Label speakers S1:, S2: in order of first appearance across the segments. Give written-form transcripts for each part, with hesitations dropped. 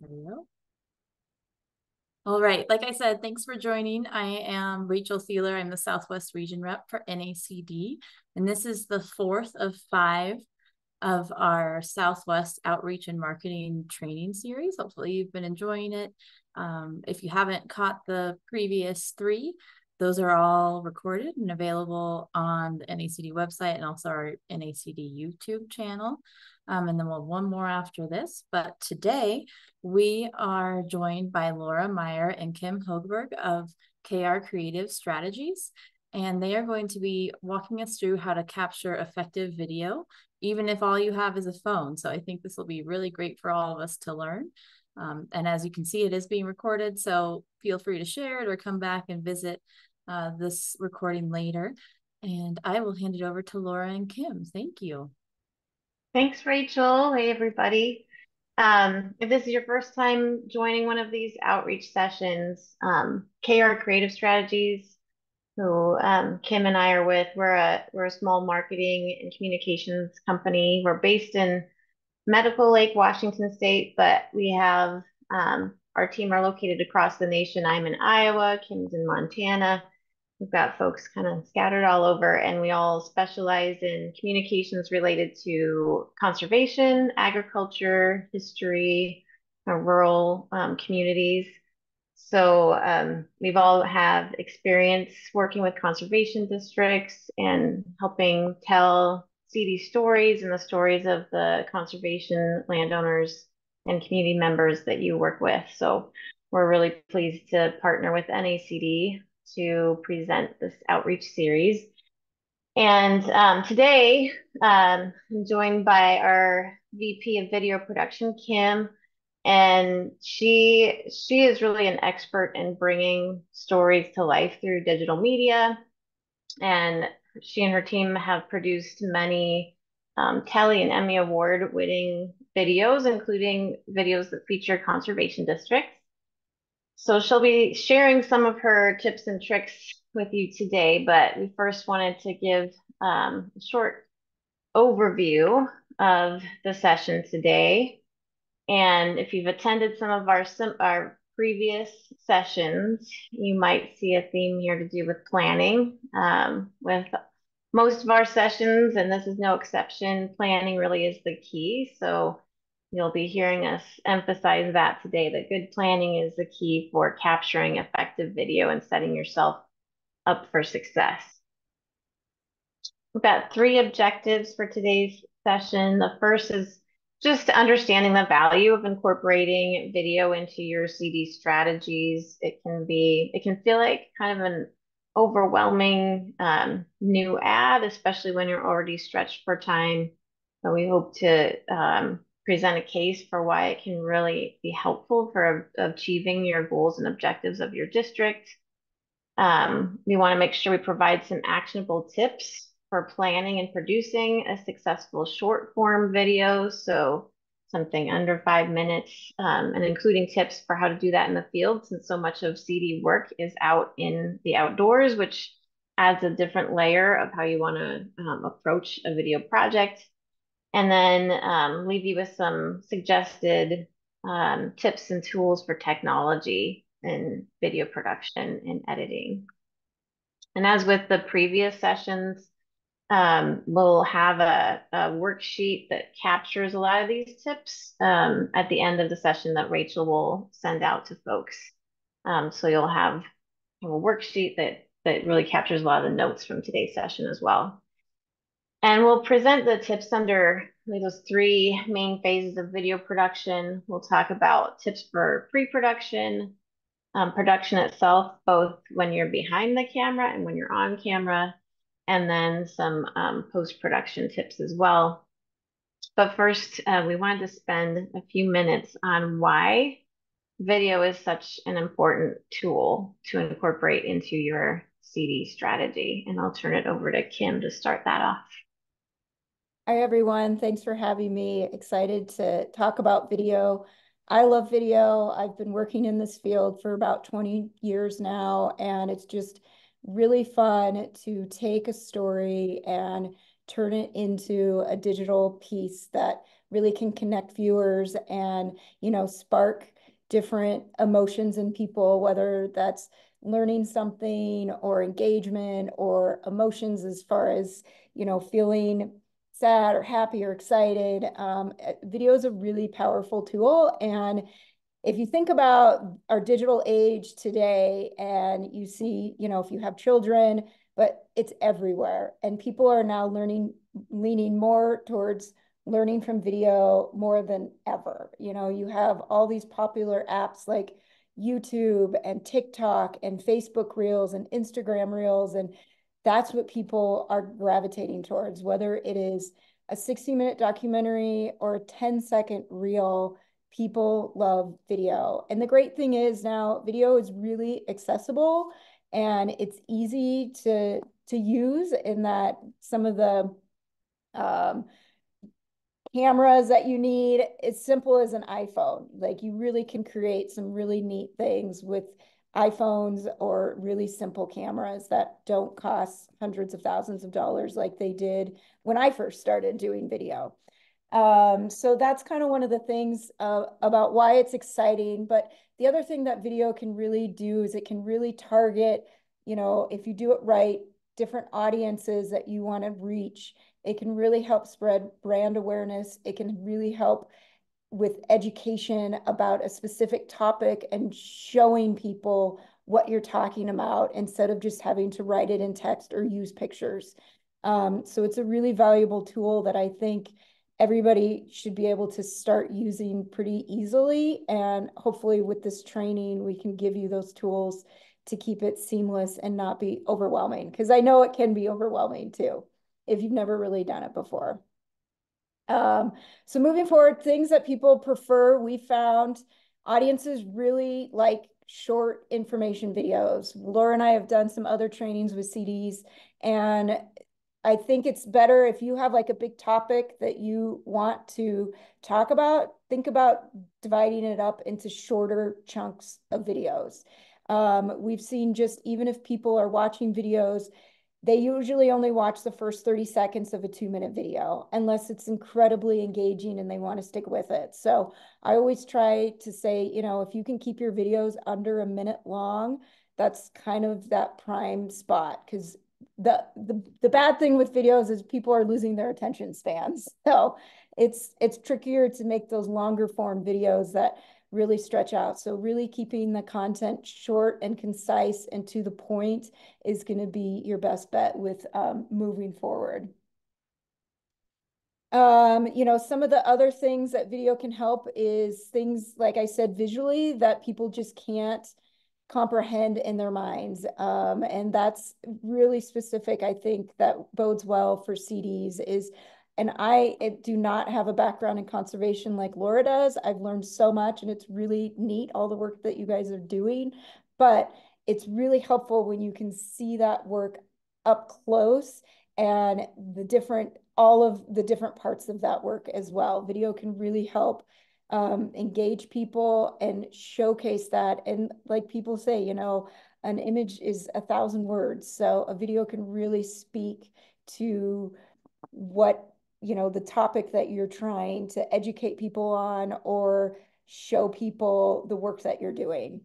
S1: There we go. All right, like I said, thanks for joining. I am Rachel Thieler. I'm the Southwest Region Rep for NACD, and this is the fourth of 5 of our Southwest Outreach and Marketing Training Series. Hopefully you've been enjoying it. If you haven't caught the previous 3, those are all recorded and available on the NACD website and also our NACD YouTube channel. And then we'll have one more after this. But today we are joined by Laura Meyer and Kim Hogeberg of KR Creative Strategies. And they are going to be walking us through how to capture effective video, even if all you have is a phone. So I think this will be really great for all of us to learn. And as you can see, it is being recorded, so feel free to share it or come back and visit this recording later. And I will hand it over to Laura and Kim. Thank you.
S2: Thanks, Rachel. Hey, everybody. If this is your first time joining one of these outreach sessions, KR Creative Strategies, who Kim and I are with, we're a small marketing and communications company. We're based in Medical Lake, Washington State, but we have our team are located across the nation. I'm in Iowa, Kim's in Montana. We've got folks kind of scattered all over, and we all specialize in communications related to conservation, agriculture, history, rural communities. So we've all have experience working with conservation districts and helping tell CD stories and the stories of the conservation landowners and community members that you work with. So we're really pleased to partner with NACD to present this outreach series. And today I'm joined by our VP of Video Production, Kim, and she is really an expert in bringing stories to life through digital media. And she and her team have produced many Telly and Emmy Award winning videos, including videos that feature conservation districts. So she'll be sharing some of her tips and tricks with you today, but we first wanted to give a short overview of the session today. And if you've attended some of our previous sessions, you might see a theme here to do with planning. With most of our sessions, and this is no exception, planning really is the key. So you'll be hearing us emphasize that today, that good planning is the key for capturing effective video and setting yourself up for success. We've got 3 objectives for today's session. The first is just understanding the value of incorporating video into your CD strategies. It can feel like kind of an overwhelming new ad, especially when you're already stretched for time. So we hope to present a case for why it can really be helpful for achieving your goals and objectives of your district. We want to make sure we provide some actionable tips for planning and producing a successful short form video. So something under 5 minutes, and including tips for how to do that in the field, since so much of CD work is out in the outdoors, which adds a different layer of how you want to approach a video project. And then leave you with some suggested tips and tools for technology in video production and editing. And as with the previous sessions, we'll have a worksheet that captures a lot of these tips at the end of the session that Rachel will send out to folks. So you'll have a worksheet that really captures a lot of the notes from today's session as well. And we'll present the tips under those 3 main phases of video production. We'll talk about tips for pre-production, production itself, both when you're behind the camera and when you're on camera, and then some post-production tips as well. But first, we wanted to spend a few minutes on why video is such an important tool to incorporate into your CD strategy. And I'll turn it over to Kim to start that off.
S3: Hi, everyone. Thanks for having me. Excited to talk about video. I love video. I've been working in this field for about 20 years now, and it's just really fun to take a story and turn it into a digital piece that really can connect viewers and, spark different emotions in people, whether that's learning something or engagement or emotions as far as, feeling sad or happy or excited. Video is a really powerful tool. And if you think about our digital age today and you see, if you have children, but it's everywhere and people are now leaning more towards learning from video more than ever. You have all these popular apps like YouTube and TikTok and Facebook Reels and Instagram Reels. And that's what people are gravitating towards, whether it is a 60-minute documentary or a 10-second reel. People love video. And the great thing is now video is really accessible and it's easy to use in that some of the cameras that you need, as simple as an iPhone. Like you really can create some really neat things with iPhones or really simple cameras that don't cost hundreds of thousands of dollars like they did when I first started doing video. So that's kind of one of the things about why it's exciting. But the other thing that video can really do is it can really target, if you do it right, different audiences that you want to reach. It can really help spread brand awareness. It can really help with education about a specific topic and showing people what you're talking about instead of just having to write it in text or use pictures. So it's a really valuable tool that I think everybody should be able to start using pretty easily. And hopefully with this training, we can give you those tools to keep it seamless and not be overwhelming. Because I know it can be overwhelming too, if you've never really done it before. So moving forward, things that people prefer, we found audiences really like short information videos. Laura and I have done some other trainings with CDs, and I think it's better if you have like a big topic that you want to talk about, think about dividing it up into shorter chunks of videos. We've seen just even if people are watching videos, they usually only watch the first 30 seconds of a 2-minute video, unless it's incredibly engaging and they want to stick with it. So I always try to say, if you can keep your videos under a minute long, that's kind of that prime spot. Because the bad thing with videos is people are losing their attention spans. So it's trickier to make those longer form videos that really stretch out. So really keeping the content short and concise and to the point is going to be your best bet with moving forward. Some of the other things that video can help is things, like I said, visually that people just can't comprehend in their minds. And that's really specific. I think that bodes well for CDs is, and I do not have a background in conservation like Laura does. I've learned so much and it's really neat, all the work that you guys are doing, but it's really helpful when you can see that work up close and all of the different parts of that work as well. Video can really help engage people and showcase that. And like people say, an image is 1,000 words. So a video can really speak to what, the topic that you're trying to educate people on or show people the work that you're doing.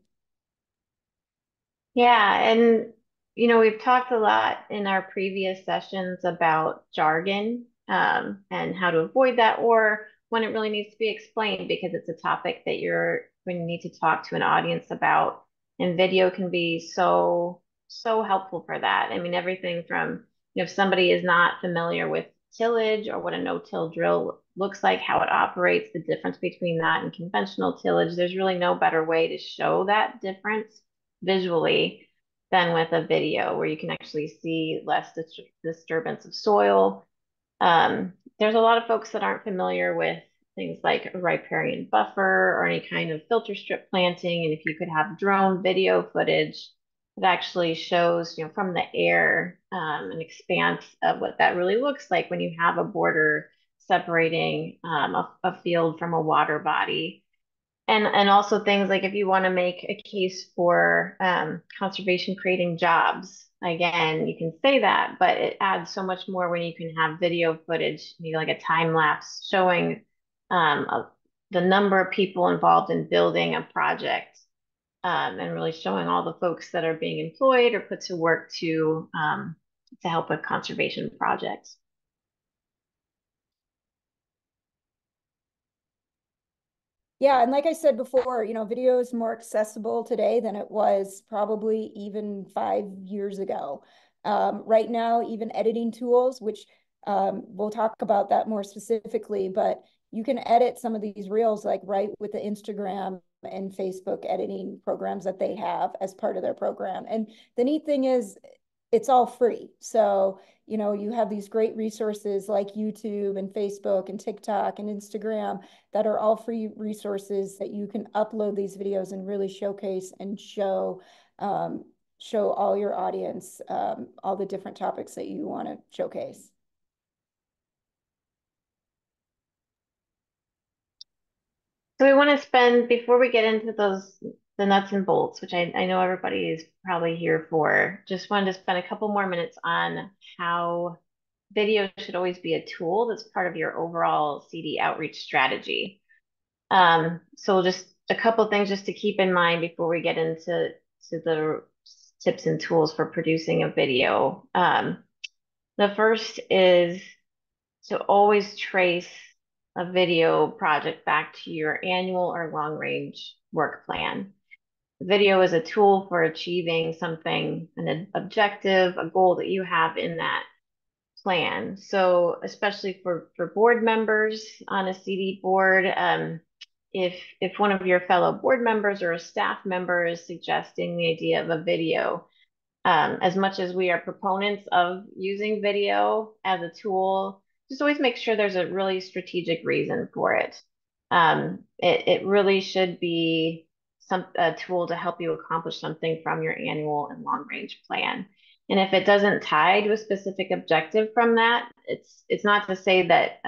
S2: Yeah, and we've talked a lot in our previous sessions about jargon, and how to avoid that, or when it really needs to be explained because it's a topic that you're going to need to talk to an audience about. And video can be so helpful for that. I mean, everything from, if somebody is not familiar with tillage or what a no-till drill looks like, how it operates, the difference between that and conventional tillage, there's really no better way to show that difference visually than with a video where you can actually see less disturbance of soil. There's a lot of folks that aren't familiar with things like a riparian buffer or any kind of filter strip planting. And if you could have drone video footage that actually shows, from the air, an expanse of what that really looks like when you have a border separating a field from a water body. And also things like if you want to make a case for conservation creating jobs, again, you can say that, but it adds so much more when you can have video footage, maybe like a time lapse showing of the number of people involved in building a project, and really showing all the folks that are being employed or put to work to help with conservation projects.
S3: Yeah, and like I said before, video is more accessible today than it was probably even 5 years ago. Right now, even editing tools, which we'll talk about that more specifically, but you can edit some of these reels like right with the Instagram and Facebook editing programs that they have as part of their program. And the neat thing is it's all free. So, you have these great resources like YouTube and Facebook and TikTok and Instagram that are all free resources that you can upload these videos and really showcase and show all your audience all the different topics that you want to showcase.
S2: So we want to spend, before we get into the nuts and bolts, which I know everybody is probably here for, just wanted to spend a couple more minutes on how video should always be a tool that's part of your overall CD outreach strategy. So just a couple things just to keep in mind before we get into the tips and tools for producing a video. The first is to always trace a video project back to your annual or long range work plan. Video is a tool for achieving something, an objective, a goal that you have in that plan. So especially for board members on a CD board, if one of your fellow board members or a staff member is suggesting the idea of a video, as much as we are proponents of using video as a tool, just always make sure there's a really strategic reason for it. It really should be a tool to help you accomplish something from your annual and long range plan. And if it doesn't tie to a specific objective from that, it's not to say that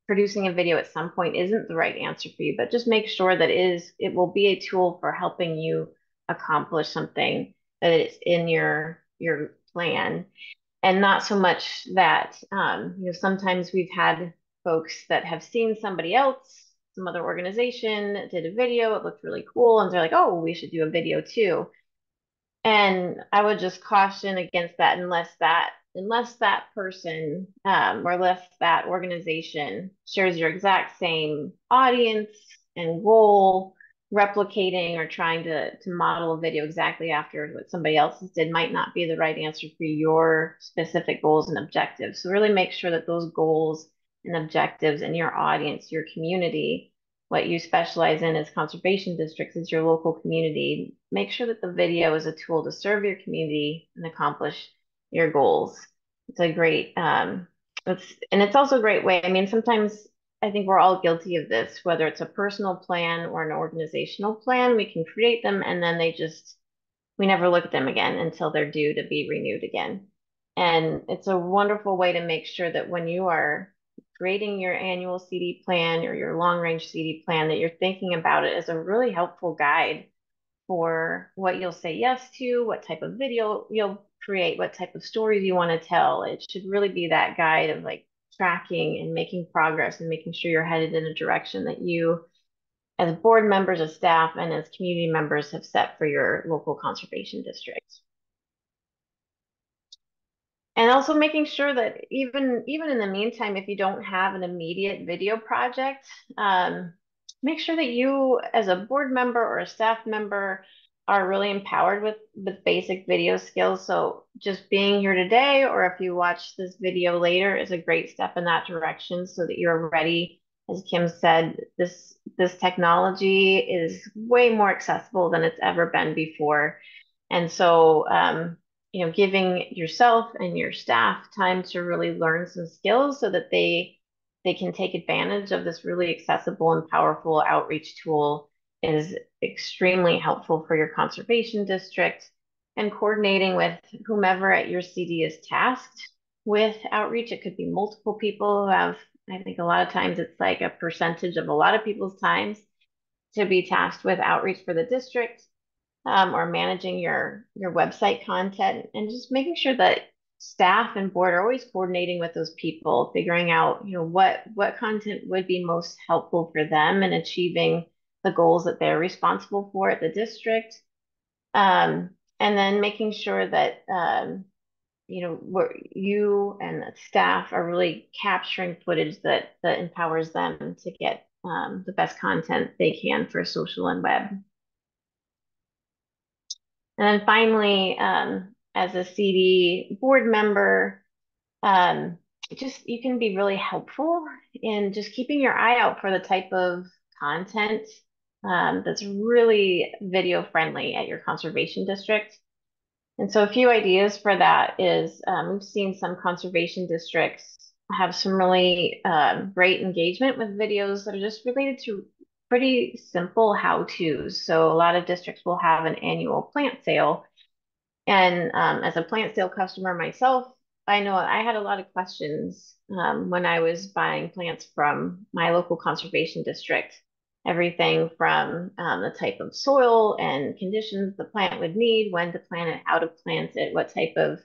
S2: producing a video at some point isn't the right answer for you, but just make sure that it will be a tool for helping you accomplish something that it's in your plan, and not so much that sometimes we've had folks that have seen somebody else, some other organization did a video, it looked really cool, and they're like, oh, we should do a video too. And I would just caution against that unless that person or unless that organization shares your exact same audience and goal, replicating or trying to model a video exactly after what somebody else's did might not be the right answer for your specific goals and objectives. So really make sure that those goals and objectives in your audience, your community, what you specialize in as conservation districts, is your local community. Make sure that the video is a tool to serve your community and accomplish your goals. It's a great, it's also a great way. I mean, sometimes I think we're all guilty of this, whether it's a personal plan or an organizational plan, we can create them and then we never look at them again until they're due to be renewed again. And it's a wonderful way to make sure that when you are creating your annual CD plan or your long range CD plan, that you're thinking about it as a really helpful guide for what you'll say yes to, what type of video you'll create, what type of stories you want to tell. It should really be that guide of like tracking and making progress and making sure you're headed in a direction that you, as board members, as staff, and as community members, have set for your local conservation district. And also making sure that even in the meantime, if you don't have an immediate video project, make sure that you as a board member or a staff member are really empowered with basic video skills. So just being here today, or if you watch this video later, is a great step in that direction so that you're ready. As Kim said, this technology is way more accessible than it's ever been before. And so giving yourself and your staff time to really learn some skills so that they can take advantage of this really accessible and powerful outreach tool is extremely helpful for your conservation district. And coordinating with whomever at your CD is tasked with outreach. It could be multiple people who have, I think a lot of times it's like a percentage of a lot of people's times to be tasked with outreach for the district. Or managing your website content, and just making sure that staff and board are always coordinating with those people, figuring out, what content would be most helpful for them in achieving the goals that they're responsible for at the district. And then making sure that where you and the staff are really capturing footage that empowers them to get the best content they can for social and web. And then finally, as a CD board member, just you can be really helpful in just keeping your eye out for the type of content that's really video friendly at your conservation district. And so a few ideas for that is we've seen some conservation districts have some really great engagement with videos that are just related to pretty simple how-tos. So a lot of districts will have an annual plant sale. And as a plant sale customer myself, I know I had a lot of questions when I was buying plants from my local conservation district. Everything from the type of soil and conditions the plant would need, when to plant it, how to plant it, what type of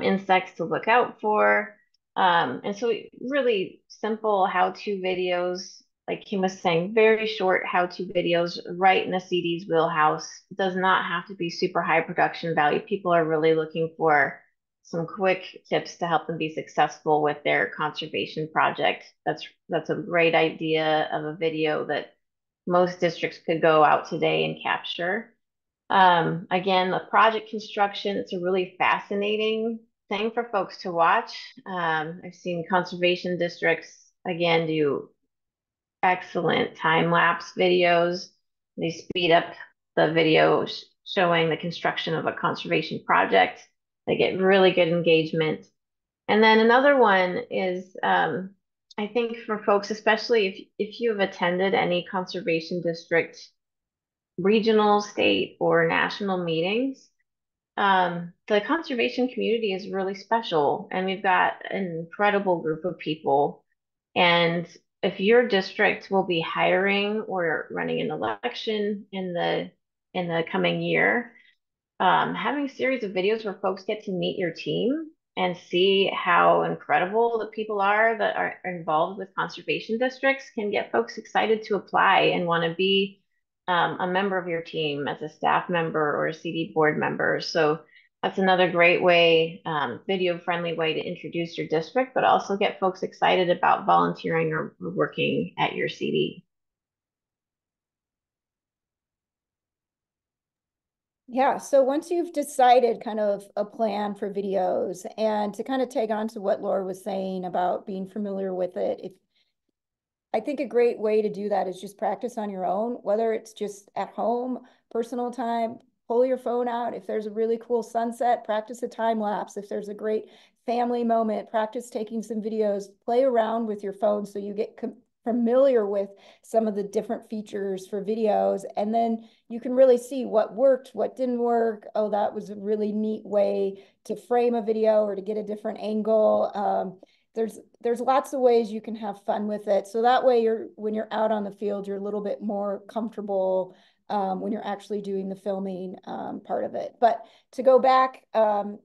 S2: insects to look out for. And so really simple how-to videos, like Kim was saying, very short how-to videos right in the CD's wheelhouse. It does not have to be super high production value. People are really looking for some quick tips to help them be successful with their conservation project. That's a great idea of a video that most districts could go out today and capture. Again, the project construction, it's a really fascinating thing for folks to watch. I've seen conservation districts, again, do excellent time-lapse videos. They speed up the video showing the construction of a conservation project. They get really good engagement. And then another one is, I think for folks, especially if you have attended any conservation district regional, state, or national meetings, the conservation community is really special, and we've got an incredible group of people. And if your district will be hiring or running an election in the coming year, having a series of videos where folks get to meet your team and see how incredible the people are that are involved with conservation districts can get folks excited to apply and want to be a member of your team as a staff member or a CD board member. So that's another great way, video-friendly way to introduce your district, but also get folks excited about volunteering or working at your CD.
S3: Yeah, so once you've decided kind of a plan for videos, and to kind of tag on to what Laura was saying about being familiar with it, I think a great way to do that is just practice on your own, whether it's just at home, personal time, pull your phone out. If there's a really cool sunset, practice a time lapse. If there's a great family moment, practice taking some videos, play around with your phone so you get familiar with some of the different features for videos. And then you can really see what worked, what didn't work. Oh, that was a really neat way to frame a video or to get a different angle. There's lots of ways you can have fun with it. So that way when you're out on the field, you're a little bit more comfortable when you're actually doing the filming part of it. But to go back to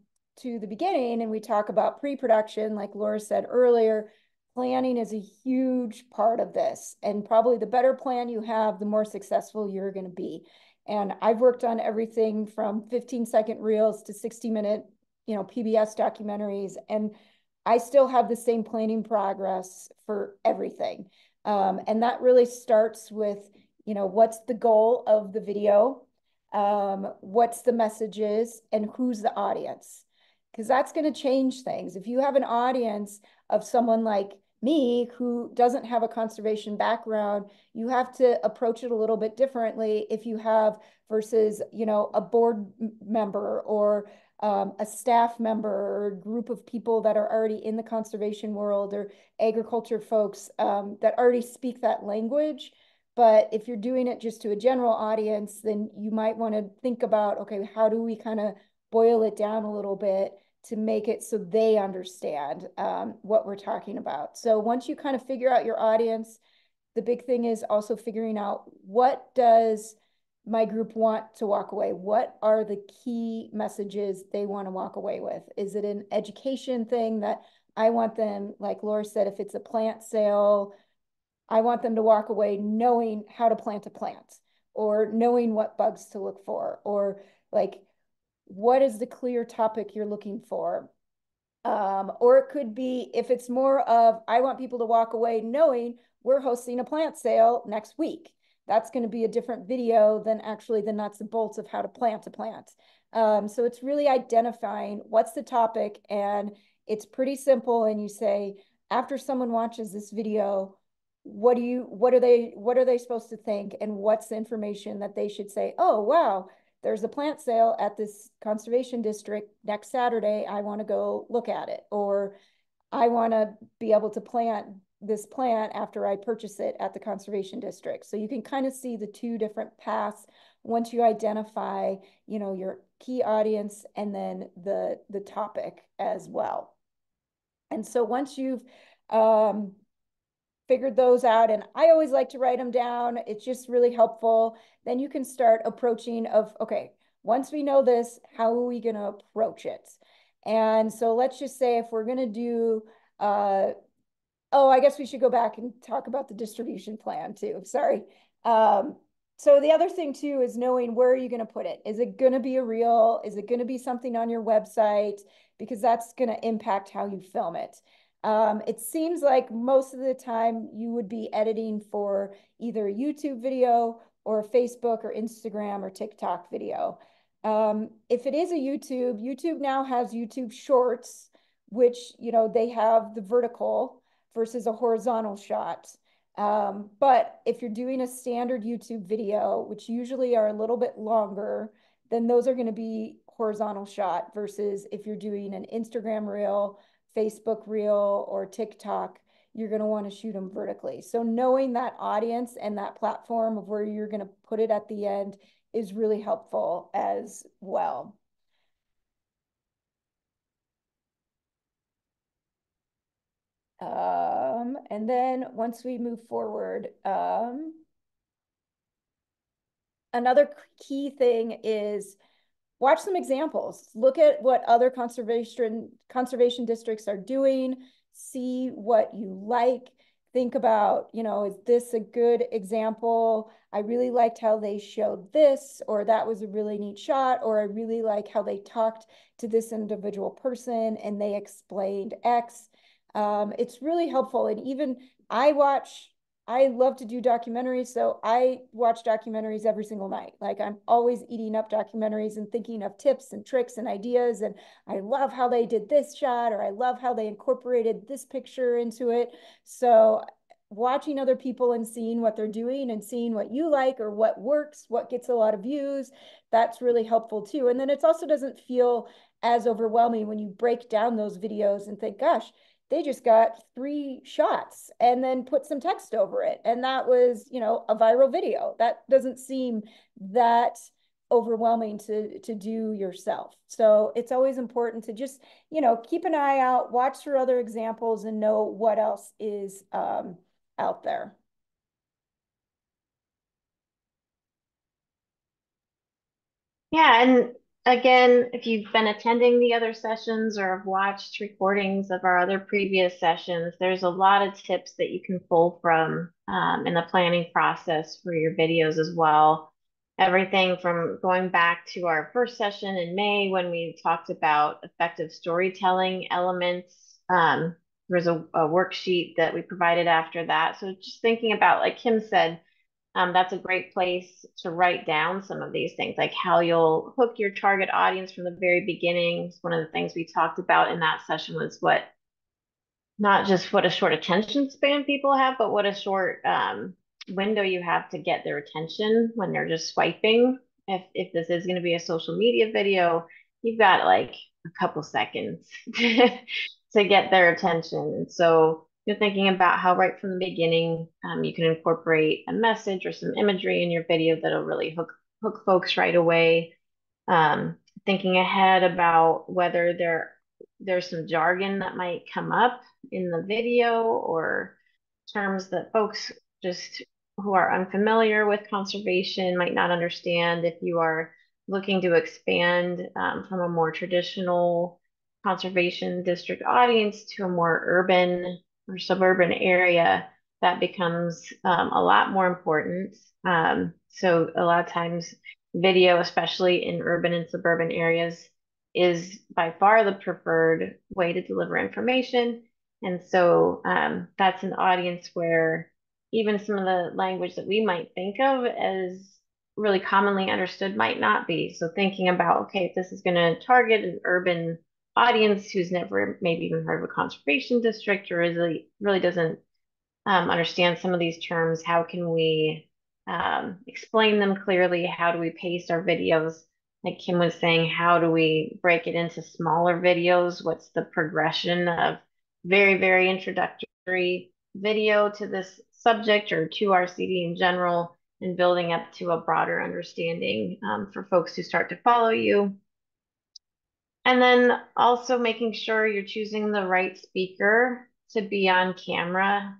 S3: the beginning, and we talk about pre-production, like Laura said earlier, planning is a huge part of this. And probably the better plan you have, the more successful you're going to be. And I've worked on everything from 15-second reels to 60-minute, PBS documentaries. And I still have the same planning progress for everything. And that really starts with, what's the goal of the video? What's the messages, and who's the audience? Because that's going to change things. If you have an audience of someone like me who doesn't have a conservation background, you have to approach it a little bit differently if you have versus, a board member or a staff member or a group of people that are already in the conservation world or agriculture folks that already speak that language. But if you're doing it just to a general audience, then you might want to think about, okay, how do we kind of boil it down a little bit to make it so they understand what we're talking about. So once you kind of figure out your audience, the big thing is also figuring out what does my group want to walk away? What are the key messages they want to walk away with? Is it an education thing that I want them, like Laura said, if it's a plant sale, I want them to walk away knowing how to plant a plant or knowing what bugs to look for, or like, what is the clear topic you're looking for? Or it could be, if it's more of, I want people to walk away knowing we're hosting a plant sale next week. That's going to be a different video than actually the nuts and bolts of how to plant a plant. So it's really identifying what's the topic, and it's pretty simple. And you say, after someone watches this video, what are they supposed to think? And what's the information that they should say, oh, wow, there's a plant sale at this conservation district next Saturday. I want to go look at it. Or I want to be able to plant this plant after I purchase it at the conservation district. So you can kind of see the two different paths once you identify, you know, your key audience and then the topic as well. And so once you've figured those out, and I always like to write them down, it's just really helpful. Then you can start approaching of, okay, once we know this, how are we going to approach it? And so let's just say if we're going to do, oh, I guess we should go back and talk about the distribution plan too. Sorry. So the other thing too is knowing, where are you going to put it? Is it going to be a reel? Is it going to be something on your website? Because that's going to impact how you film it. It seems like most of the time you would be editing for either a YouTube video or a Facebook or Instagram or TikTok video. If it is a YouTube now has YouTube Shorts, which, you know, they have the vertical versus a horizontal shot. But if you're doing a standard YouTube video, which usually are a little bit longer, then those are going to be horizontal shot, versus if you're doing an Instagram reel, Facebook reel, or TikTok, you're going to want to shoot them vertically. So knowing that audience and that platform of where you're going to put it at the end is really helpful as well. And then once we move forward, another key thing is watch some examples. Look at what other conservation districts are doing. See what you like. Think about, you know, is this a good example? I really liked how they showed this, or that was a really neat shot, or I really like how they talked to this individual person and they explained X. It's really helpful. And even I love to do documentaries, so I watch documentaries every single night. Like, I'm always eating up documentaries and thinking of tips and tricks and ideas. And I love how they did this shot, or I love how they incorporated this picture into it. So watching other people and seeing what they're doing and seeing what you like or what works, what gets a lot of views, that's really helpful too. And then it also doesn't feel as overwhelming when you break down those videos and think, gosh, they just got 3 shots and then put some text over it. And that was, you know, a viral video. That doesn't seem that overwhelming to do yourself. So it's always important to just, you know, keep an eye out, watch for other examples, and know what else is out there.
S2: Yeah, and again, if you've been attending the other sessions or have watched recordings of our other previous sessions, there's a lot of tips that you can pull from in the planning process for your videos as well. Everything from going back to our first session in May when we talked about effective storytelling elements. There's a worksheet that we provided after that. So just thinking about, like Kim said, that's a great place to write down some of these things, like how you'll hook your target audience from the very beginning. One of the things we talked about in that session was not just what a short attention span people have, but what a short window you have to get their attention when they're just swiping. If this is going to be a social media video, you've got like a couple seconds to get their attention. So you're thinking about how right from the beginning, you can incorporate a message or some imagery in your video that'll really hook folks right away. Thinking ahead about whether there's some jargon that might come up in the video, or terms that folks just who are unfamiliar with conservation might not understand. If you are looking to expand from a more traditional conservation district audience to a more urban or suburban area, that becomes a lot more important. So a lot of times video, especially in urban and suburban areas, is by far the preferred way to deliver information. And so that's an audience where even some of the language that we might think of as really commonly understood might not be. So thinking about, okay, if this is going to target an urban audience who's never maybe even heard of a conservation district or really doesn't understand some of these terms, how can we explain them clearly? How do we pace our videos? Like Kim was saying, how do we break it into smaller videos? What's the progression of very, very introductory video to this subject or to RCD in general, and building up to a broader understanding for folks who start to follow you? And then also making sure you're choosing the right speaker to be on camera,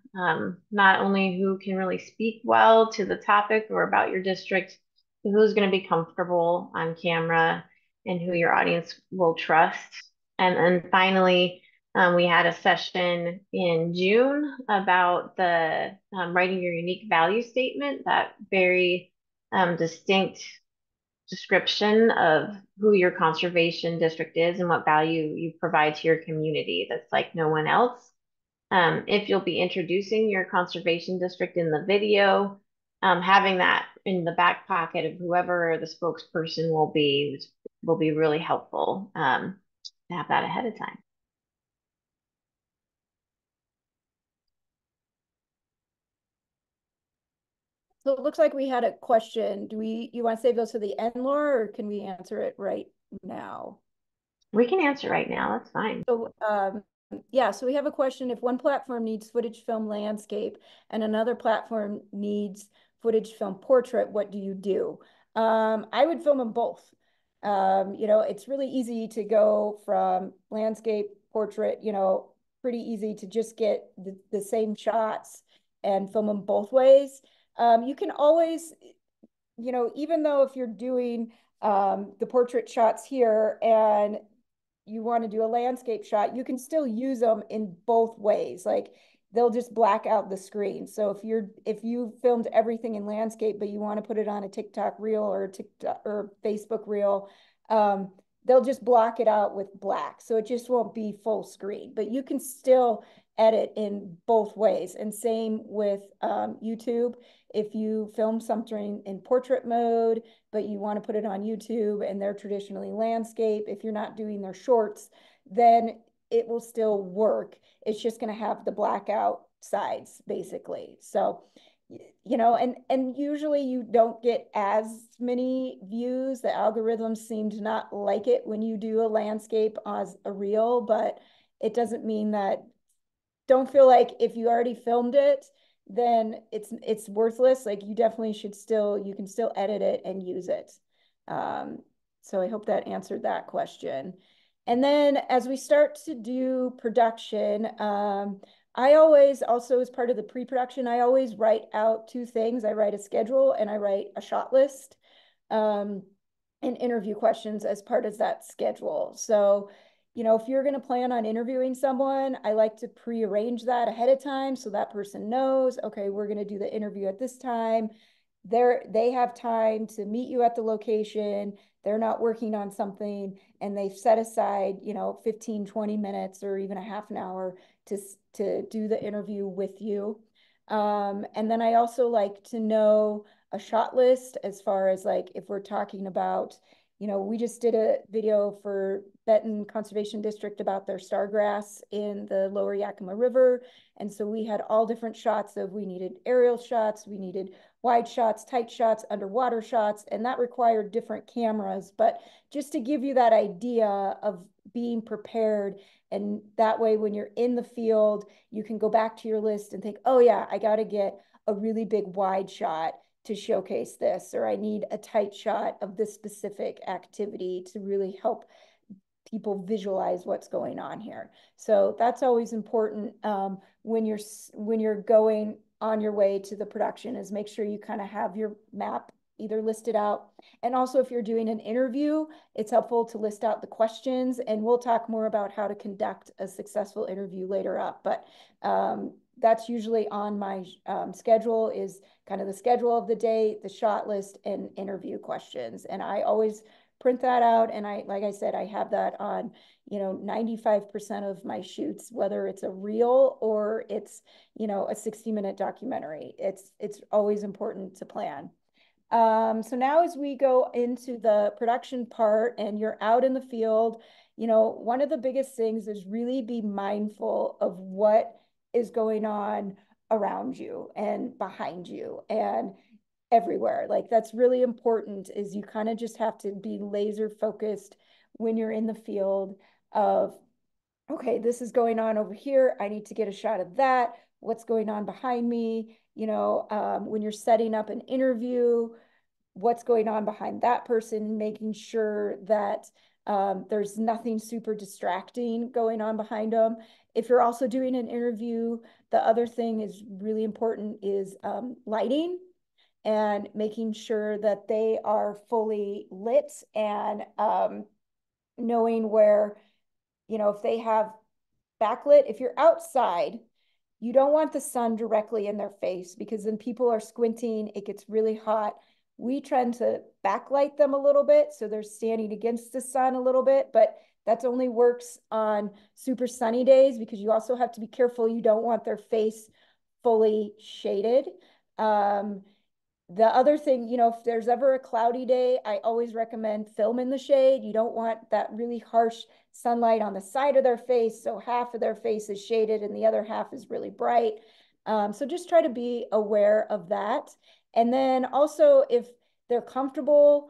S2: not only who can really speak well to the topic or about your district, but who's going to be comfortable on camera and who your audience will trust. And then finally, we had a session in June about the writing your unique value statement, that very distinct description of who your conservation district is and what value you provide to your community that's like no one else. If you'll be introducing your conservation district in the video, having that in the back pocket of whoever the spokesperson will be really helpful to have that ahead of time.
S3: So it looks like we had a question. You want to save those to the end, Laura, or can we answer it right now?
S2: We can answer right now. That's fine.
S3: So yeah, so we have a question. If one platform needs footage film landscape and another platform needs footage film portrait, what do you do? I would film them both. You know, it's really easy to go from landscape, portrait, you know, pretty easy to just get the same shots and film them both ways. You can always, you know, even though if you're doing the portrait shots here and you want to do a landscape shot, you can still use them in both ways. Like they'll just black out the screen. So if you filmed everything in landscape, but you want to put it on a TikTok reel or TikTok or Facebook reel, they'll just block it out with black. So it just won't be full screen, but you can still edit in both ways. And same with YouTube. If you film something in portrait mode, but you want to put it on YouTube and they're traditionally landscape, if you're not doing their shorts, then it will still work. It's just going to have the blackout sides basically. So, you know, and usually you don't get as many views. The algorithms seem to not like it when you do a landscape as a reel, but it doesn't mean that. Don't feel like if you already filmed it, then it's worthless. Like you definitely should still, you can still edit it and use it. So I hope that answered that question. And then as we start to do production, I always also, as part of the pre-production, I always write out two things. I write a schedule and I write a shot list and interview questions as part of that schedule. So you know, if you're going to plan on interviewing someone, I like to pre-arrange that ahead of time so that person knows, okay, we're going to do the interview at this time. They have time to meet you at the location. They're not working on something and they've set aside, you know, 15, 20 minutes or even a half an hour to do the interview with you. And then I also like to know a shot list as far as like if we're talking about, you know, we just did a video for Benton Conservation District about their stargrass in the lower Yakima River. And so we had all different shots of, we needed aerial shots, we needed wide shots, tight shots, underwater shots, and that required different cameras. But just to give you that idea of being prepared, and that way when you're in the field, you can go back to your list and think, oh yeah, I got to get a really big wide shot to showcase this, or I need a tight shot of this specific activity to really help people visualize what's going on here. So that's always important when you're going on your way to the production is make sure you kind of have your map either listed out. And also if you're doing an interview, it's helpful to list out the questions, and we'll talk more about how to conduct a successful interview later up. But that's usually on my schedule, is kind of the schedule of the day, the shot list, and interview questions. And I always print that out. And like I said, I have that on, 95% of my shoots, whether it's a reel or it's, a 60-minute documentary. It's always important to plan. So now as we go into the production part and you're out in the field, one of the biggest things is really be mindful of what is going on around you and behind you and everywhere. Like that's really important, is you kind of just have to be laser focused when you're in the field of, okay, this is going on over here. I need to get a shot of that. What's going on behind me? When you're setting up an interview, what's going on behind that person, making sure that there's nothing super distracting going on behind them. If you're also doing an interview, the other thing is really important is lighting, and making sure that they are fully lit, and knowing where, if they have backlit, if you're outside, you don't want the sun directly in their face, because then people are squinting, it gets really hot. We tend to backlight them a little bit, so they're standing against the sun a little bit, but that only works on super sunny days, because you also have to be careful. You don't want their face fully shaded. The other thing, if there's ever a cloudy day, I always recommend film in the shade. You don't want that really harsh sunlight on the side of their face, so half of their face is shaded and the other half is really bright. So just try to be aware of that. And then also, if they're comfortable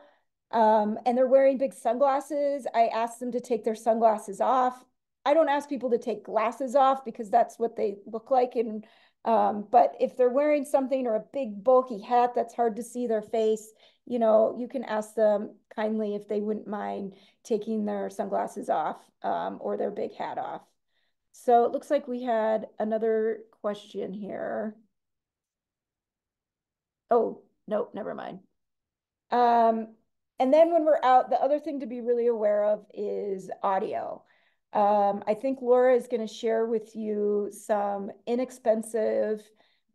S3: and they're wearing big sunglasses, I ask them to take their sunglasses off. I don't ask people to take glasses off, because that's what they look like. But if they're wearing something, or a big bulky hat that's hard to see their face, you can ask them kindly if they wouldn't mind taking their sunglasses off, or their big hat off. So it looks like we had another question here. Oh, no, never mind. And then when we're out, the other thing to be really aware of is audio. I think Laura is going to share with you some inexpensive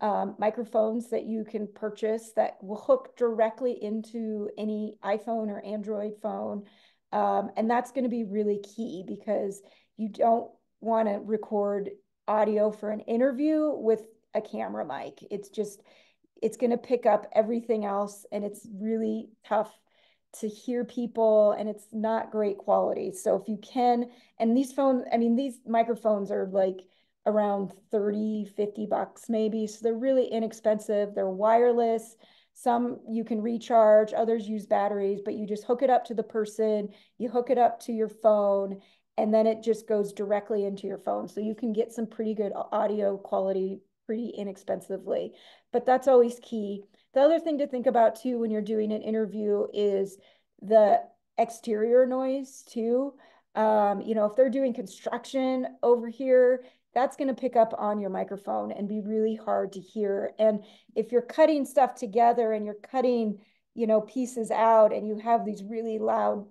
S3: microphones that you can purchase that will hook directly into any iPhone or Android phone. And that's going to be really key, because you don't want to record audio for an interview with a camera mic. It's going to pick up everything else, and it's really tough to hear people, and it's not great quality. So if you can, and these microphones are like around 30, 50 bucks maybe. So they're really inexpensive. They're wireless. Some you can recharge, others use batteries, but you just hook it up to the person, you hook it up to your phone, and then it just goes directly into your phone. So you can get some pretty good audio quality pretty inexpensively, but that's always key. The other thing to think about too when you're doing an interview is the exterior noise too. If they're doing construction over here, that's going to pick up on your microphone and be really hard to hear. And if you're cutting stuff together and you're cutting, pieces out, and you have these really loud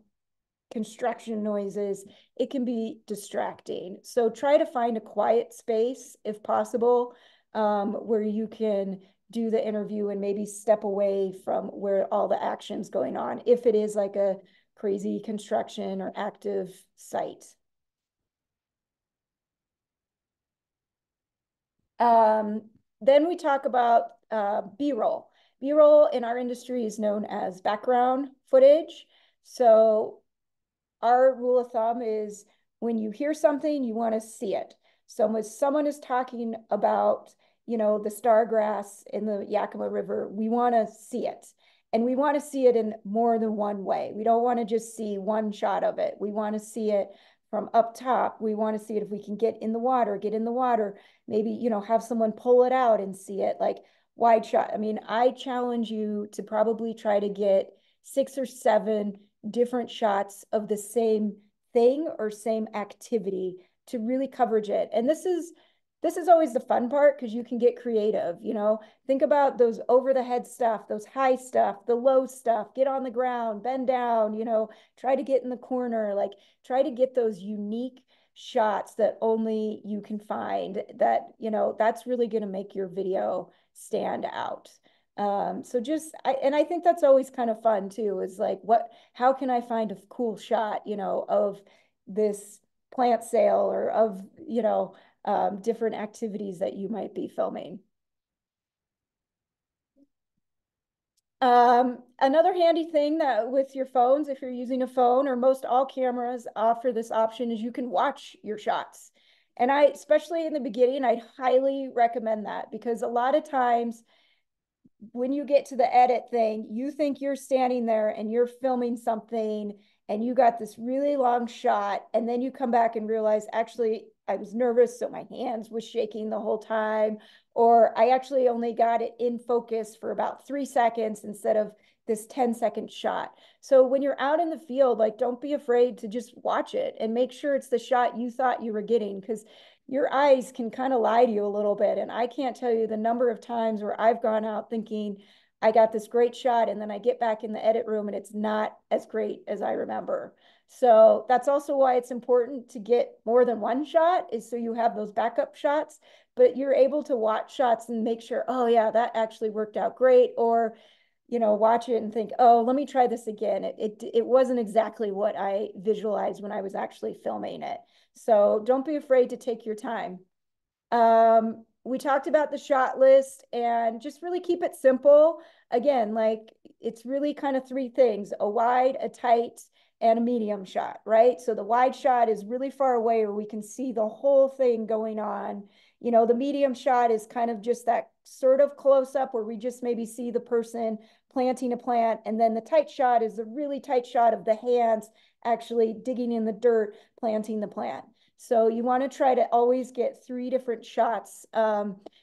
S3: construction noises, it can be distracting. So try to find a quiet space if possible, where you can do the interview and maybe step away from where all the action's going on, if it is like a crazy construction or active site. Then we talk about B-roll. B-roll in our industry is known as background footage. So our rule of thumb is, when you hear something, you want to see it. So when someone is talking about, the stargrass in the Yakima River, we want to see it. And we want to see it in more than one way. We don't want to just see one shot of it. We want to see it from up top. We want to see it if we can get in the water, maybe, have someone pull it out and see it, like wide shot. I challenge you to probably try to get 6 or 7 different shots of the same thing or same activity to really coverage it. And this is this is always the fun part because you can get creative, you know, think about those over the head stuff, those high stuff, the low stuff, get on the ground, bend down, you know, try to get in the corner, like try to get those unique shots that only you can find that, you know, that's really going to make your video stand out. So just, and I think that's always kind of fun too, is like, how can I find a cool shot, you know, of this plant sale or of, you know, different activities that you might be filming. Another handy thing that with your phones, if you're using a phone, or most all cameras offer this option, is you can watch your shots. And especially in the beginning, I'd highly recommend that, because a lot of times when you get to the edit thing, you think you're standing there and you're filming something and you got this really long shot, and then you come back and realize, actually, I was nervous, so my hands was shaking the whole time, or I actually only got it in focus for about 3 seconds instead of this 10-second shot. So when you're out in the field, like, don't be afraid to just watch it and make sure it's the shot you thought you were getting, because your eyes can kind of lie to you a little bit. And I can't tell you the number of times where I've gone out thinking I got this great shot, and then I get back in the edit room and it's not as great as I remember. So that's also why it's important to get more than one shot, is so you have those backup shots, but you're able to watch shots and make sure, oh yeah, that actually worked out great. Or, you know, watch it and think, oh, let me try this again. It wasn't exactly what I visualized when I was actually filming it. So don't be afraid to take your time. We talked about the shot list, and just really keep it simple. Again, like, it's really kind of 3 things: a wide, a tight, and a medium shot, right? So the wide shot is really far away where we can see the whole thing going on. You know, the medium shot is kind of just that sort of close up where we just maybe see the person planting a plant. And then the tight shot is a really tight shot of the hands actually digging in the dirt, planting the plant. So you want to try to always get 3 different shots.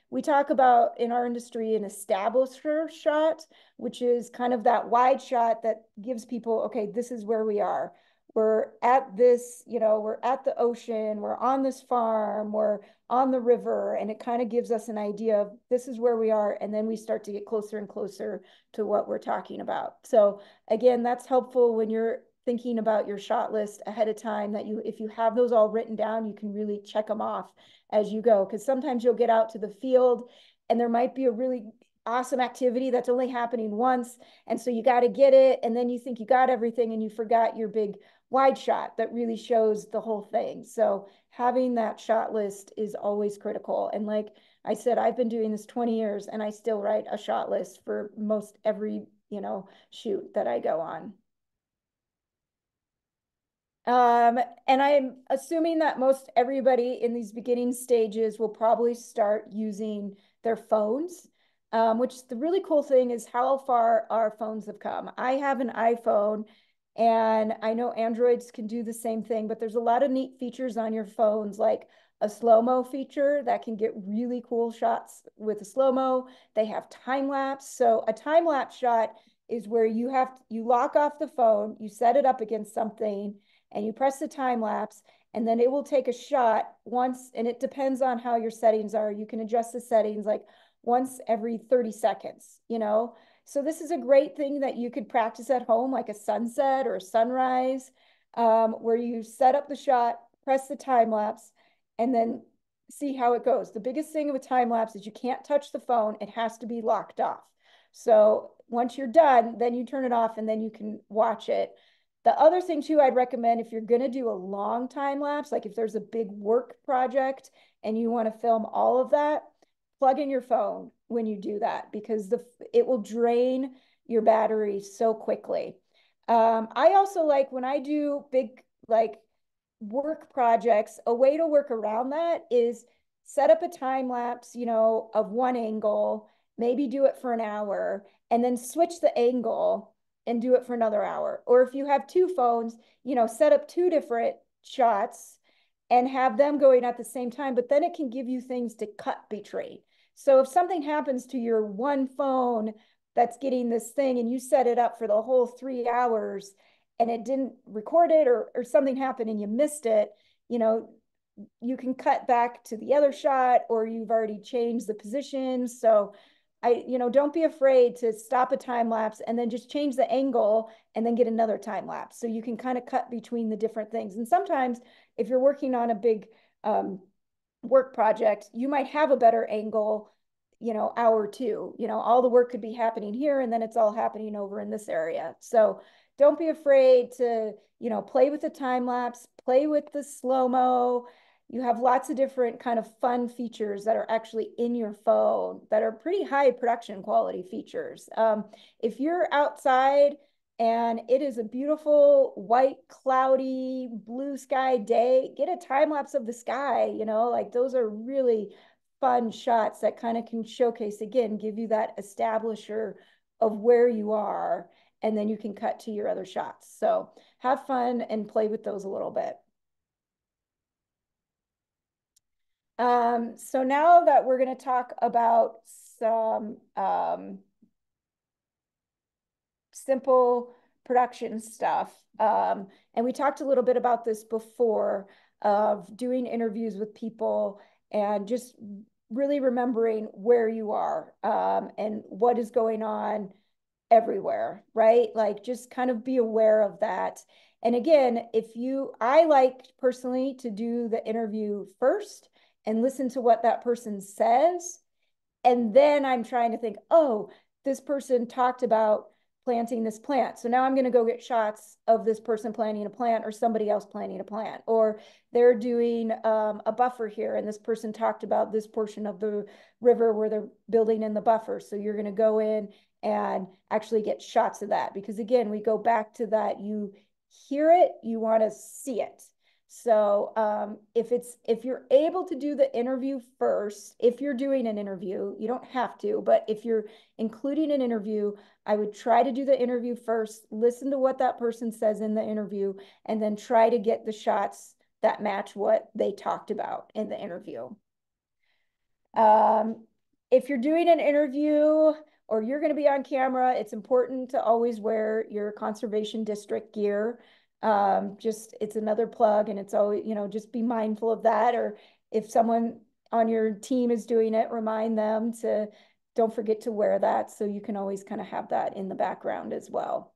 S3: We talk about in our industry an establisher shot, which is kind of that wide shot that gives people, okay, this is where we are. We're at this, you know, we're at the ocean, we're on this farm, we're on the river, and it kind of gives us an idea of this is where we are. And then we start to get closer and closer to what we're talking about. So again, that's helpful when you're thinking about your shot list ahead of time, that if you have those all written down, you can really check them off as you go. Because sometimes you'll get out to the field and there might be a really awesome activity that's only happening once. And so you got to get it. And then you think you got everything and you forgot your big wide shot that really shows the whole thing. So having that shot list is always critical. And like I said, I've been doing this 20 years and I still write a shot list for most every, you know, shoot that I go on. And I'm assuming that most everybody in these beginning stages will probably start using their phones, which the really cool thing is how far our phones have come. I have an iPhone, and I know Androids can do the same thing, but there's a lot of neat features on your phones, like a slow-mo feature that can get really cool shots with a slow-mo. They have time lapse. So a time lapse shot is where you lock off the phone, you set it up against something, and you press the time lapse, and then it will take a shot once, and it depends on how your settings are. You can adjust the settings like once every 30 seconds, you know? So this is a great thing that you could practice at home, like a sunset or a sunrise, where you set up the shot, press the time lapse, and then see how it goes. The biggest thing with time lapse is you can't touch the phone. It has to be locked off. So once you're done, then you turn it off and then you can watch it. The other thing too, I'd recommend, if you're going to do a long time lapse, like if there's a big work project and you want to film all of that, plug in your phone when you do that, because it will drain your battery so quickly. I also like, when I do big like work projects, a way to work around that is set up a time lapse, you know, of one angle, maybe do it for an hour, and then switch the angle and do it for another hour. Or if you have 2 phones, you know, set up 2 different shots and have them going at the same time, but then it can give you things to cut between. So if something happens to your one phone that's getting this thing and you set it up for the whole 3 hours and it didn't record it, or something happened and you missed it, you know, you can cut back to the other shot, or you've already changed the positions. So don't be afraid to stop a time lapse and then just change the angle and then get another time lapse. So you can kind of cut between the different things. And sometimes if you're working on a big work project, you might have a better angle, hour two, all the work could be happening here and then it's all happening over in this area. So don't be afraid to, play with the time lapse, play with the slow-mo. You have lots of different kind of fun features that are actually in your phone that are pretty high production quality features. If you're outside and it is a beautiful white, cloudy, blue sky day, get a time lapse of the sky, like those are really fun shots that kind of can showcase, again, give you that establisher of where you are, and then you can cut to your other shots. So have fun and play with those a little bit. So now that we're going to talk about some simple production stuff. And we talked a little bit about this before, of doing interviews with people and just really remembering where you are and what is going on everywhere, right? Like just kind of be aware of that. And again, I like personally to do the interview first and listen to what that person says. And then I'm trying to think, oh, this person talked about planting this plant. So now I'm going to go get shots of this person planting a plant or somebody else planting a plant. Or they're doing a buffer here and this person talked about this portion of the river where they're building in the buffer. So you're going to go in and actually get shots of that. Because again, we go back to that, you hear it, you want to see it. So if you're able to do the interview first, if you're doing an interview, you don't have to, but if you're including an interview, I would try to do the interview first, listen to what that person says in the interview, and then try to get the shots that match what they talked about in the interview. If you're doing an interview or you're going to be on camera, it's important to always wear your conservation district gear. It's another plug, and it's always, just be mindful of that. Or if someone on your team is doing it, remind them to don't forget to wear that, so you can always kind of have that in the background as well.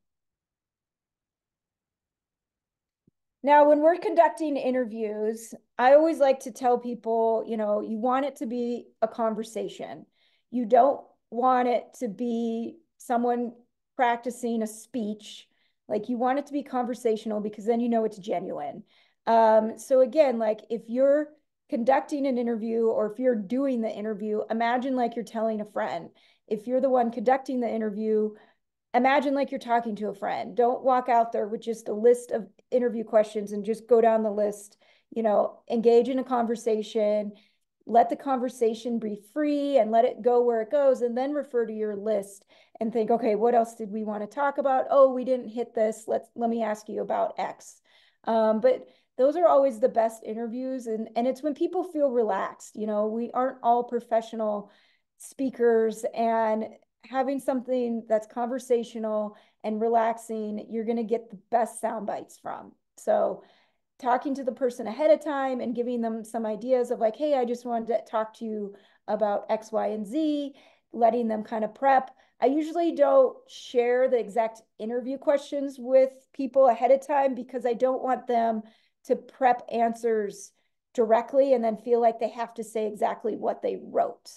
S3: Now, when we're conducting interviews, I always like to tell people, you want it to be a conversation. You don't want it to be someone practicing a speech. Like, you want it to be conversational, because then it's genuine. So again, like if you're conducting an interview or if you're doing the interview, imagine like you're telling a friend. If you're the one conducting the interview, imagine like you're talking to a friend. Don't walk out there with just a list of interview questions and just go down the list. Engage in a conversation, let the conversation be free and let it go where it goes, and then refer to your list and think, okay, what else did we want to talk about? Oh, we didn't hit this. Let me ask you about X. But those are always the best interviews. And it's when people feel relaxed. We aren't all professional speakers, and having something that's conversational and relaxing, you're going to get the best sound bites from. So talking to the person ahead of time and giving them some ideas of like, hey, I just wanted to talk to you about X, Y, and Z, letting them kind of prep. I usually don't share the exact interview questions with people ahead of time, because I don't want them to prep answers directly and then feel like they have to say exactly what they wrote.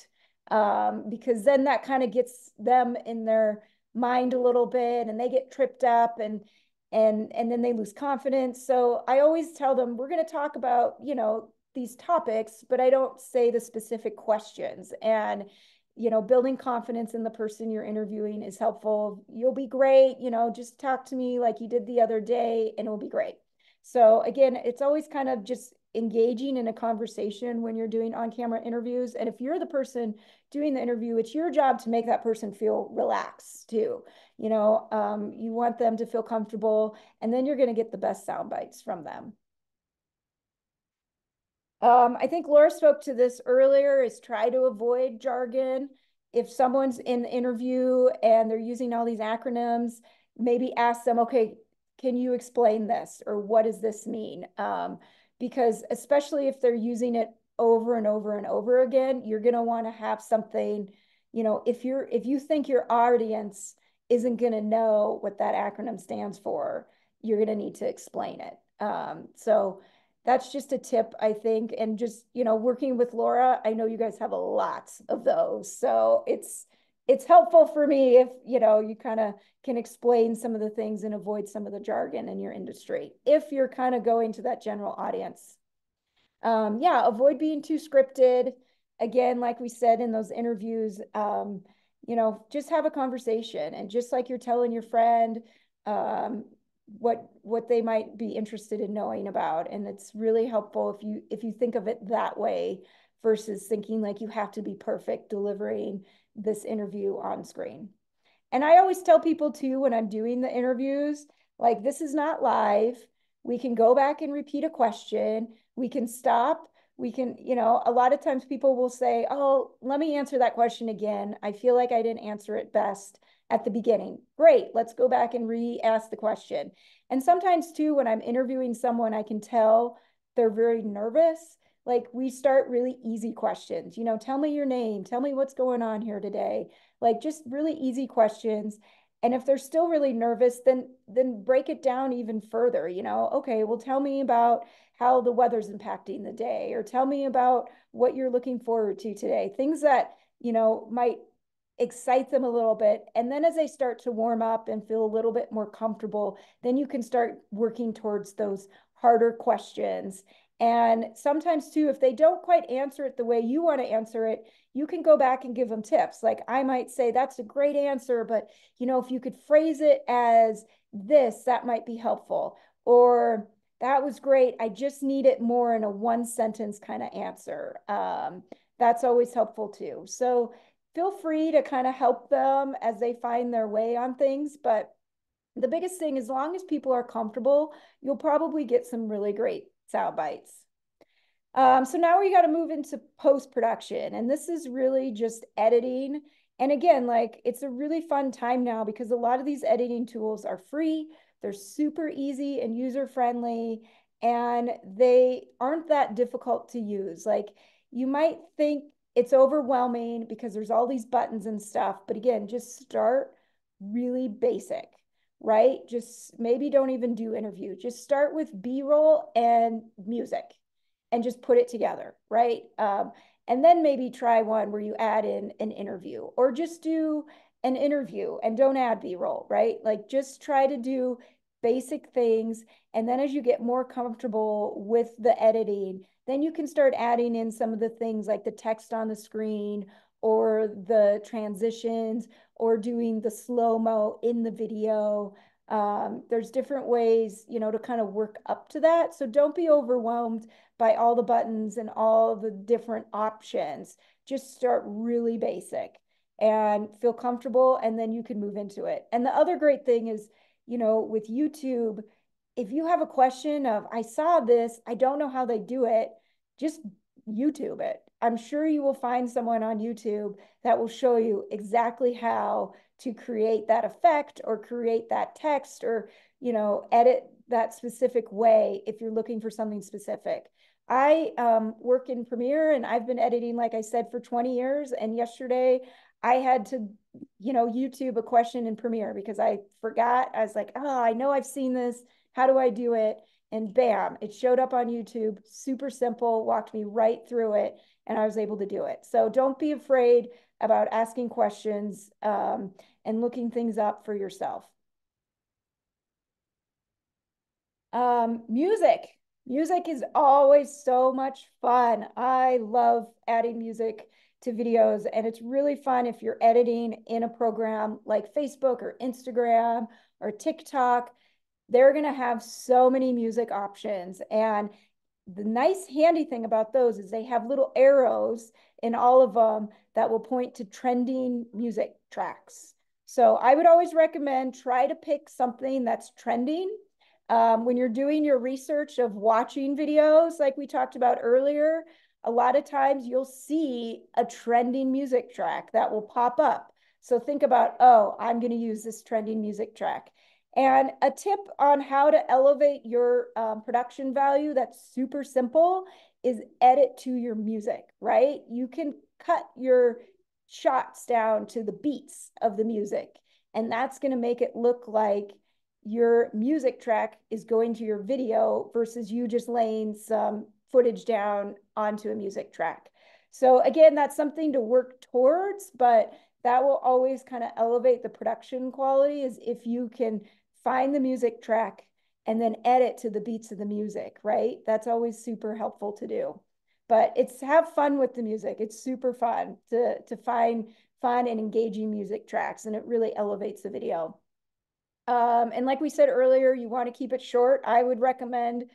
S3: Because then that kind of gets them in their mind a little bit and they get tripped up and then they lose confidence. So I always tell them, we're going to talk about, these topics, but I don't say the specific questions. And, building confidence in the person you're interviewing is helpful. You'll be great. Just talk to me like you did the other day and it'll be great. So again, it's always kind of just engaging in a conversation when you're doing on-camera interviews. And if you're the person doing the interview, it's your job to make that person feel relaxed too. You want them to feel comfortable, and then you're going to get the best sound bites from them. I think Laura spoke to this earlier, is try to avoid jargon. If someone's in the interview and they're using all these acronyms, maybe ask them, okay, can you explain this? Or what does this mean? because especially if they're using it over and over and over again, you're going to want to have something, you know, if you think your audience isn't going to know what that acronym stands for, you're going to need to explain it. So that's just a tip, I think. And just, you know, working with Laura, I know you guys have a lot of those. So it's helpful for me if, you know, you kind of can explain some of the things and avoid some of the jargon in your industry, if you're kind of going to that general audience. Yeah, avoid being too scripted. Again, like we said in those interviews, you know, just have a conversation, and just like you're telling your friend what they might be interested in knowing about. And it's really helpful if you think of it that way versus thinking like you have to be perfect delivering this interview on screen. And I always tell people too, when I'm doing the interviews, like, this is not live. We can go back and repeat a question. We can stop. We can, you know, a lot of times people will say, oh, let me answer that question again. I feel like I didn't answer it best at the beginning. Great. Let's go back and re-ask the question. And sometimes too, when I'm interviewing someone, I can tell they're very nervous. Like, we start really easy questions, you know, tell me your name, tell me what's going on here today. Like, just really easy questions. And if they're still really nervous, then break it down even further, you know, okay, well, tell me about how the weather's impacting the day, or tell me about what you're looking forward to today. Things that, you know, might excite them a little bit. And then as they start to warm up and feel a little bit more comfortable, then you can start working towards those harder questions. And sometimes too, if they don't quite answer it the way you want to answer it, you can go back and give them tips. Like, I might say, that's a great answer, but you know, if you could phrase it as this, that might be helpful. Or, that was great, I just need it more in a one sentence kind of answer. That's always helpful too. So feel free to kind of help them as they find their way on things. But the biggest thing, as long as people are comfortable, you'll probably get some really great sound bites. So now we got to move into post-production, and this is really just editing. And again, like, it's a really fun time now because a lot of these editing tools are free. They're super easy and user-friendly, and they aren't that difficult to use. Like, you might think it's overwhelming because there's all these buttons and stuff, but again, just start really basic, right? Just maybe don't even do interview. Just start with B-roll and music and just put it together, right? And then maybe try one where you add in an interview, or just do an interview and don't add B-roll, right? Like, just try to do basic things. And then as you get more comfortable with the editing, then you can start adding in some of the things like the text on the screen, or the transitions, or doing the slow-mo in the video. There's different ways, you know, to kind of work up to that. So don't be overwhelmed by all the buttons and all the different options. Just start really basic and feel comfortable, and then you can move into it. And the other great thing is, you know, with YouTube, if you have a question of, I saw this, I don't know how they do it, just YouTube it. I'm sure you will find someone on YouTube that will show you exactly how to create that effect, or create that text, or, you know, edit that specific way if you're looking for something specific. I work in Premiere, and I've been editing, like I said, for 20 years. And yesterday I had to, you know, YouTube a question in Premiere because I forgot. I was like, oh, I know I've seen this. How do I do it? And bam, it showed up on YouTube. Super simple, walked me right through it, and I was able to do it. So don't be afraid about asking questions and looking things up for yourself. Music. Music is always so much fun. I love adding music to videos, and it's really fun if you're editing in a program like Facebook or Instagram or TikTok. They're going to have so many music options. And the nice handy thing about those is they have little arrows in all of them that will point to trending music tracks. So I would always recommend try to pick something that's trending. When you're doing your research of watching videos, like we talked about earlier, a lot of times you'll see a trending music track that will pop up. So think about, oh, I'm going to use this trending music track. And a tip on how to elevate your production value that's super simple is edit to your music, right? You can cut your shots down to the beats of the music, and that's going to make it look like your music track is going to your video versus you just laying some footage down onto a music track. So again, that's something to work towards, but that will always kind of elevate the production quality is if you can find the music track and then edit to the beats of the music, right? That's always super helpful to do. But it's have fun with the music. It's super fun to find fun and engaging music tracks, and it really elevates the video. And like we said earlier, you want to keep it short. I would recommend,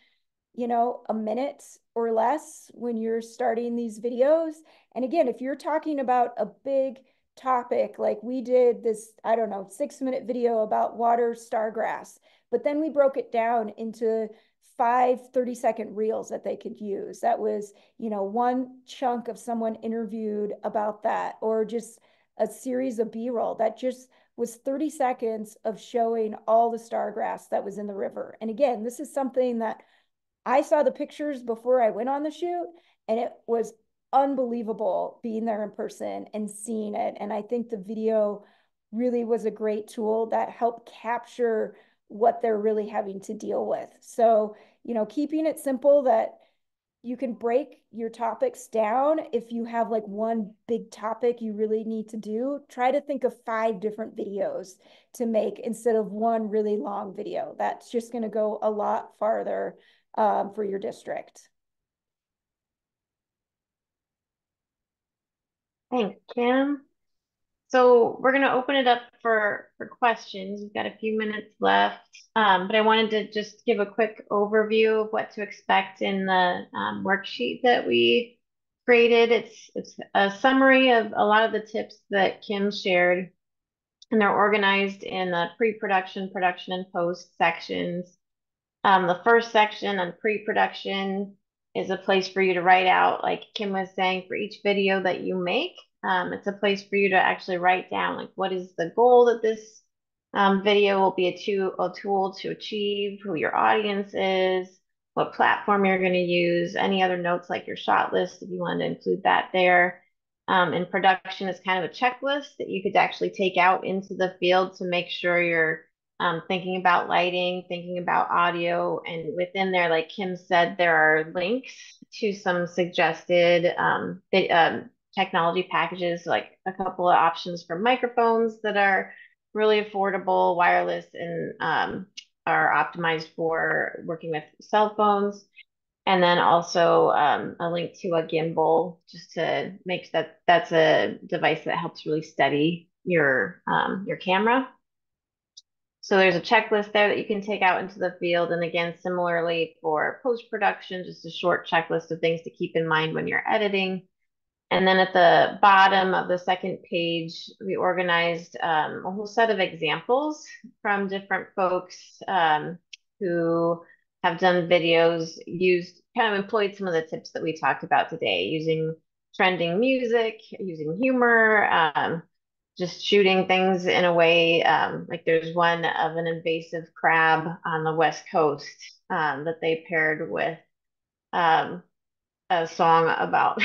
S3: a minute or less when you're starting these videos. And again, if you're talking about a big topic, like we did this, I don't know, 6-minute video about water stargrass, but then we broke it down into 5 30-second reels that they could use. That was, one chunk of someone interviewed about that, or just a series of B-roll that just was 30 seconds of showing all the stargrass that was in the river. And again, this is something that I saw the pictures before I went on the shoot, and it was unbelievable being there in person and seeing it. And I think the video really was a great tool that helped capture what they're really having to deal with. So, keeping it simple that you can break your topics down. If you have like one big topic you really need to do, try to think of 5 different videos to make instead of one really long video. That's just going to go a lot farther for your district.
S2: Thanks, Kim. So we're going to open it up for questions. We've got a few minutes left, but I wanted to just give a quick overview of what to expect in the worksheet that we created. It's a summary of a lot of the tips that Kim shared, and they're organized in the pre-production, production, and post sections. The first section on pre-production is a place for you to write out, like Kim was saying, for each video that you make. It's a place for you to actually write down, like, what is the goal that this video will be a tool to achieve, who your audience is, what platform you're going to use, any other notes like your shot list if you want to include that there. And production is kind of a checklist that you could actually take out into the field to make sure you're thinking about lighting, thinking about audio, and within there, like Kim said, there are links to some suggested technology packages, like a couple of options for microphones that are really affordable, wireless, and are optimized for working with cell phones. And then also a link to a gimbal, just to make that's a device that helps really steady your camera. So there's a checklist there that you can take out into the field. And again, similarly for post-production, just a short checklist of things to keep in mind when you're editing. And then at the bottom of the second page, we organized a whole set of examples from different folks who have done videos, kind of employed some of the tips that we talked about today, using trending music, using humor, just shooting things in a way, like there's one of an invasive crab on the West Coast that they paired with a song about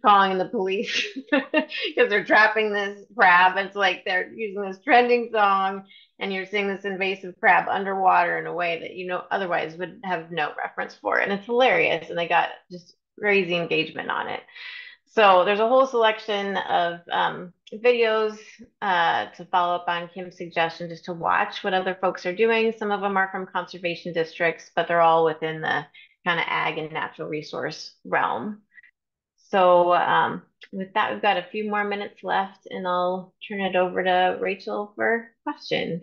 S2: calling the police because they're trapping this crab. It's like they're using this trending song, and you're seeing this invasive crab underwater in a way that otherwise would have no reference for it. And it's hilarious, and they got just crazy engagement on it. So there's a whole selection of videos to follow up on Kim's suggestion, just to watch what other folks are doing. Some of them are from conservation districts, but they're all within the kind of ag and natural resource realm. So with that, we've got a few more minutes left, and I'll turn it over to Rachel for questions.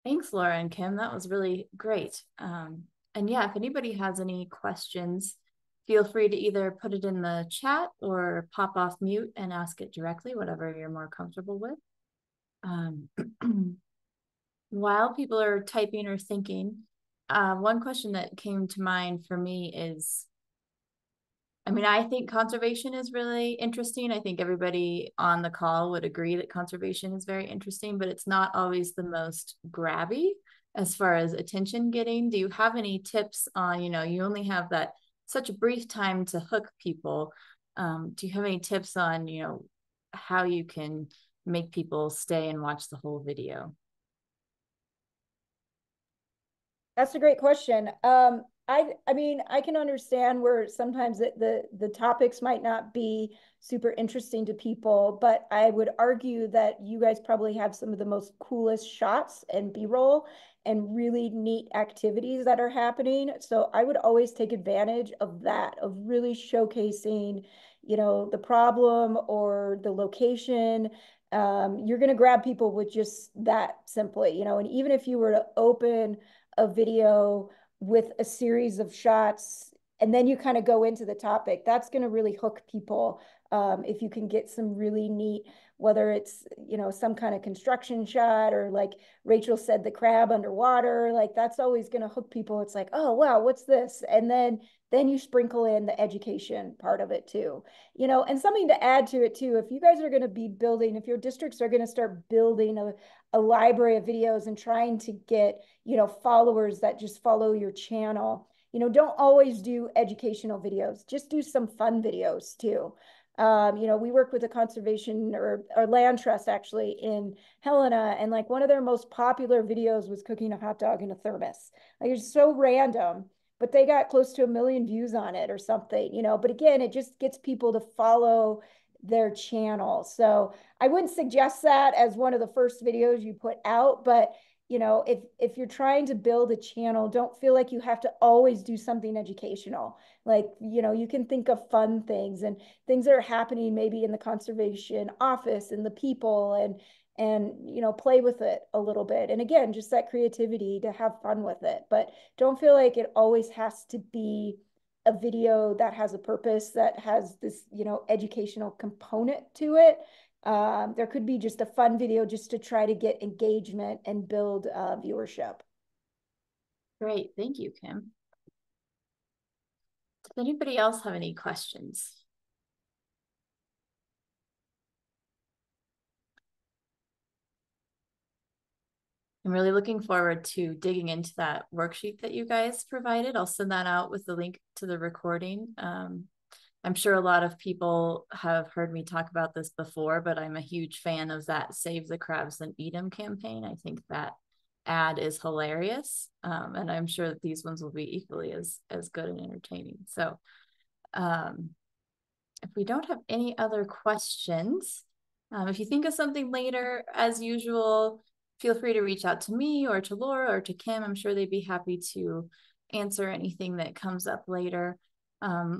S1: Thanks, Laura and Kim. That was really great. And yeah, if anybody has any questions, feel free to either put it in the chat or pop off mute and ask it directly, whatever you're more comfortable with. While people are typing or thinking, one question that came to mind for me is, I mean, I think conservation is really interesting. I think everybody on the call would agree that conservation is very interesting, but it's not always the most grabby as far as attention getting. Do you have any tips on, you only have that such a brief time to hook people. Do you have any tips on, how you can make people stay and watch the whole video?
S3: That's a great question. I mean, I can understand where sometimes the topics might not be super interesting to people, but I would argue that you guys probably have some of the most coolest shots and B-roll and really neat activities that are happening. So I would always take advantage of that, of really showcasing, the problem or the location. You're going to grab people with just that simply, and even if you were to open a video with a series of shots and then you kind of go into the topic, that's going to really hook people. If you can get some really neat, whether it's some kind of construction shot or like Rachel said, the crab underwater, like that's always going to hook people. It's like, oh wow, what's this? And then you sprinkle in the education part of it too, and something to add to it too. If you guys are going to be building, if your districts are going to start building a library of videos and trying to get followers that just follow your channel, don't always do educational videos, just do some fun videos too. We work with a conservation or land trust actually in Helena, and like one of their most popular videos was cooking a hot dog in a thermos. Like it's so random, but they got close to 1 million views on it or something, but again, it just gets people to follow their channel. So I wouldn't suggest that as one of the first videos you put out, but if you're trying to build a channel, don't feel like you have to always do something educational. Like, you can think of fun things and things that are happening maybe in the conservation office and the people and play with it a little bit. And again, just that creativity to have fun with it. But don't feel like it always has to be a video that has a purpose, that has this, educational component to it. There could be just a fun video just to try to get engagement and build viewership.
S1: Great. Thank you, Kim. Does anybody else have any questions? I'm really looking forward to digging into that worksheet that you guys provided. I'll send that out with the link to the recording. I'm sure a lot of people have heard me talk about this before, but I'm a huge fan of that Save the Crabs and Eat 'em campaign. I think that ad is hilarious. And I'm sure that these ones will be equally as good and entertaining. So if we don't have any other questions, if you think of something later, as usual, feel free to reach out to me or to Laura or to Kim. I'm sure they'd be happy to answer anything that comes up later.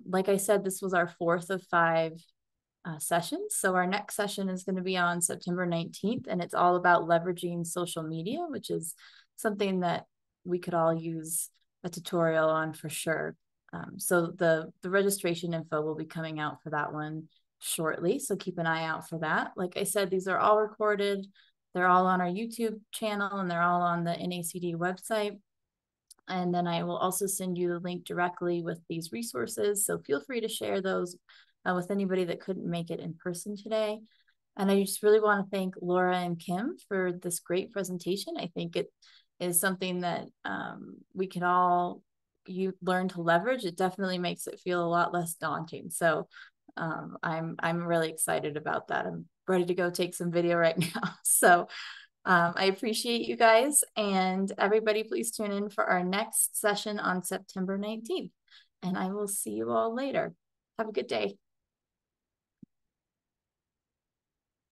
S1: Like I said, this was our 4th of 5 sessions. So our next session is going to be on September 19th, and it's all about leveraging social media, which is something that we could all use a tutorial on for sure. So the registration info will be coming out for that one shortly. So keep an eye out for that. Like I said, these are all recorded. They're all on our YouTube channel and they're all on the NACD website. And then I will also send you the link directly with these resources. So feel free to share those with anybody that couldn't make it in person today. And I just really want to thank Laura and Kim for this great presentation. I think it is something that we can all learn to leverage. It definitely makes it feel a lot less daunting. So I'm really excited about that. I'm ready to go take some video right now. So I appreciate you guys, and everybody please tune in for our next session on September 19th, and I will see you all later. Have a good day.